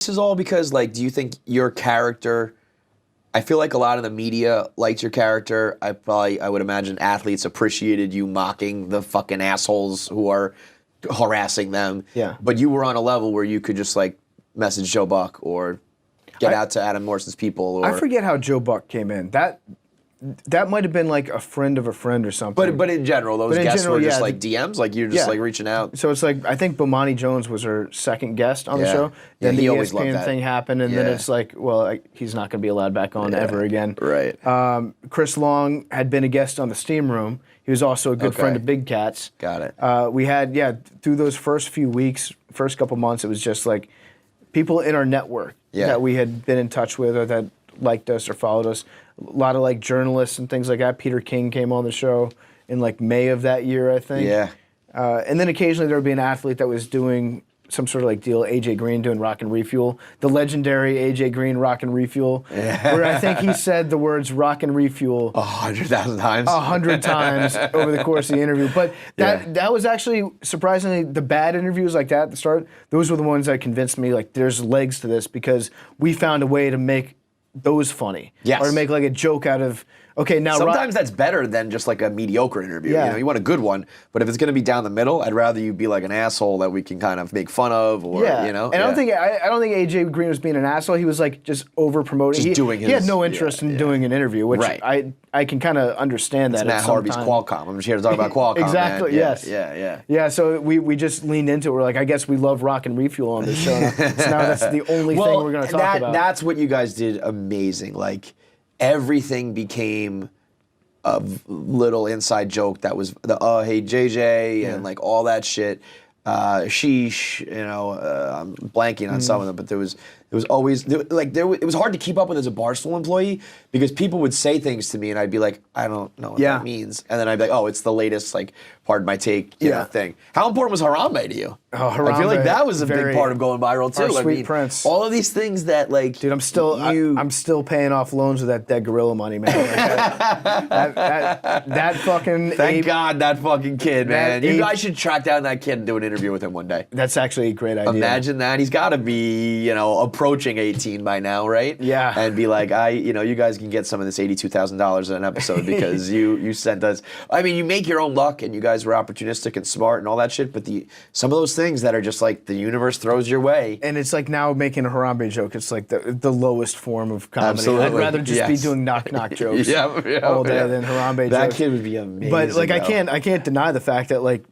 This is all because, like, do you think your character, I feel like a lot of the media liked your character. I would imagine athletes appreciated you mocking the fucking assholes who are harassing them. Yeah. But you were on a level where you could just, like, message Joe Buck or get out to Adam Morrison's people. Or, I forget how Joe Buck came in. That might have been like a friend of a friend or something. But in general, those guests were just like DMs, like you're just like reaching out. So it's like, I think Bomani Jones was her second guest on the show. Then he the always loved ESPN that. thing happened, and then it's like, well, he's not going to be allowed back on ever again. Right. Chris Long had been a guest on the Steam Room. He was also a good friend of Big Cat's. Got it. We had, through those first few weeks, first couple months, it was just like people in our network that we had been in touch with or that liked us or followed us. A lot of like journalists and things like that. Peter King came on the show in like May of that year, I think. Yeah. And then occasionally there would be an athlete that was doing some sort of like deal. AJ Green doing Rock and Refuel, the legendary AJ Green Rock and Refuel, where I think he said the words Rock and Refuel 100,000 times. 100 times over the course of the interview. But that was actually surprisingly the bad interviews like that at the start. Those were the ones that convinced me like there's legs to this because we found a way to make those funny. Yes. Or to make like a joke out of, okay, now sometimes that's better than just like a mediocre interview. Yeah. You know, you want a good one, but if it's going to be down the middle, I'd rather you be like an asshole that we can kind of make fun of, or you know. And I don't think AJ Green was being an asshole. He was like just over promoting. He had no interest in doing an interview, which I can kind of understand that. It's Matt Harvey's Qualcomm. I'm just here to talk about Qualcomm. Exactly. Man. Yes. Yeah. So we just leaned into it. We're like, I guess we love Rock and Refuel on this show. So now that's the only thing we're going to talk about. That's what you guys did amazing. Like everything became a little inside joke that was the hey JJ and like all that shit. Sheesh, you know, I'm blanking on some of them, but there was always it was hard to keep up with as a Barstool employee because people would say things to me and I'd be like, I don't know what that means, and then I'd be like, oh, it's the latest like pardon my take you know, thing. How important was Harambe to you? Oh, Harambe, I feel like that was a big part of going viral too. Our sweet prince. All of these things that like, dude, I'm still paying off loans with that dead gorilla money, man. Like that fucking. Thank God that fucking kid, man. You guys should track down that kid and do an interview with him one day. That's actually a great idea. Imagine that. He's got to be, you know, approaching 18 by now, right? Yeah. And be like, you guys can get some of this $82,000 in an episode because you sent us. I mean, you make your own luck, and you guys were opportunistic and smart and all that shit. But some of those things that are just like the universe throws your way. And it's like now making a Harambe joke. It's like the lowest form of comedy. Absolutely. I'd rather just be doing knock jokes all day than Harambe jokes. That kid would be amazing. But like I can't deny the fact that like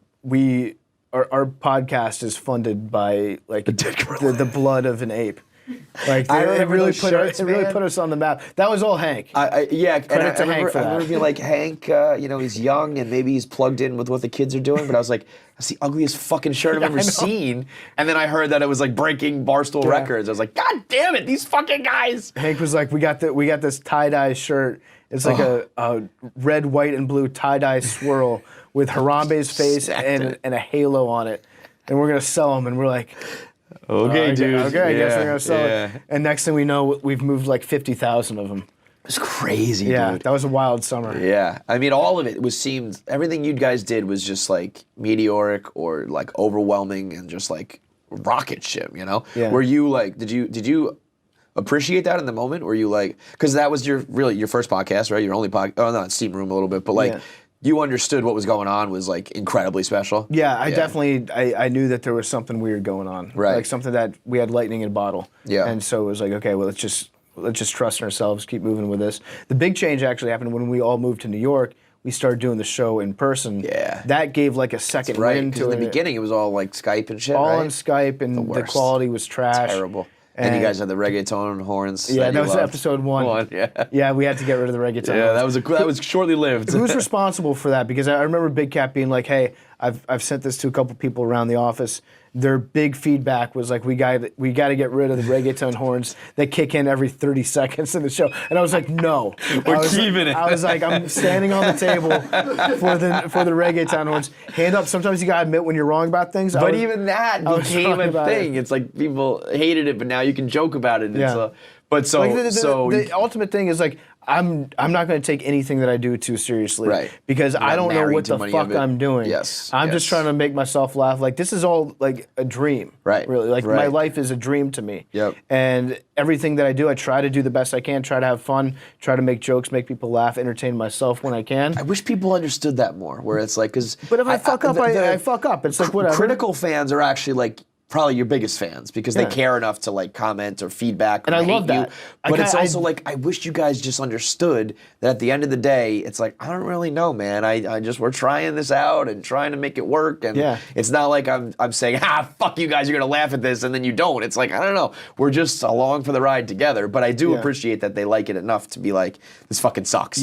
our podcast is funded by like the blood of an ape. Like it really put us on the map. That was all Hank. Credit to Hank for that. I remember being like, Hank, you know, he's young and maybe he's plugged in with what the kids are doing. But I was like, that's the ugliest fucking shirt I've ever seen. And then I heard that it was like breaking Barstool records. I was like, God damn it, these fucking guys. Hank was like, we got this tie-dye shirt. It's like a red, white, and blue tie-dye swirl with Harambe's face and a halo on it. And we're gonna sell them. And we're like, okay, dude. Okay, I guess we're gonna sell it. And next thing we know, we've moved like 50,000 of them. It's crazy, dude. Yeah, that was a wild summer. Yeah, I mean, all of it seemed everything you guys did was just like meteoric or like overwhelming and just like rocket ship, you know? Yeah. Were you like, did you appreciate that in the moment? Were you like, because that was your first podcast, right? Your only podcast. Oh, not Steam Room a little bit, but like. You understood what was going on was like incredibly special. Yeah, I definitely I knew that there was something weird going on. Right. Like something that we had lightning in a bottle. Yeah. And so it was like, okay, well let's just trust in ourselves, keep moving with this. The big change actually happened when we all moved to New York. We started doing the show in person. Yeah. That gave like a second wind to it. In the beginning it was all like Skype and shit, all right? on Skype, and the quality was trash. Terrible. And you guys had the reggaeton horns. Yeah, that was episode 1. Yeah, we had to get rid of the reggaeton. Yeah, that was shortly lived. Who's responsible for that? Because I remember Big Cat being like, "Hey, I've sent this to a couple people around the office. Their big feedback was like, we got to get rid of the reggaeton horns that kick in every 30 seconds in the show." And I was like, "No, we're keeping it." I was like, "I'm standing on the table for the reggaeton horns. Hand up." Sometimes you gotta admit when you're wrong about things. But even that became a thing. It's like people hated it, but now you can joke about it. Yeah. But the ultimate thing is like, I'm not going to take anything that I do too seriously, Right. because You're I not don't know married what to the money fuck of it. I'm doing. Yes, I'm just yes. trying to make myself laugh. Like, this is all like a dream, Right, really. Like, my right. life is a dream to me. Yep. And everything that I do, I try to do the best I can, try to have fun, try to make jokes, make people laugh, entertain myself when I can. I wish people understood that more, where it's like, because... But if I fuck up, I fuck up. It's like, whatever. Critical fans are actually like probably your biggest fans because they care enough to like comment or feedback or And I hate love that. you. But it's also like, I wish you guys just understood that at the end of the day, it's like, I don't really know, man. I just, we're trying this out and trying to make it work. And it's not like I'm saying, fuck you guys, you're going to laugh at this. And then you don't. It's like, I don't know. We're just along for the ride together. But I do appreciate that they like it enough to be like, this fucking sucks.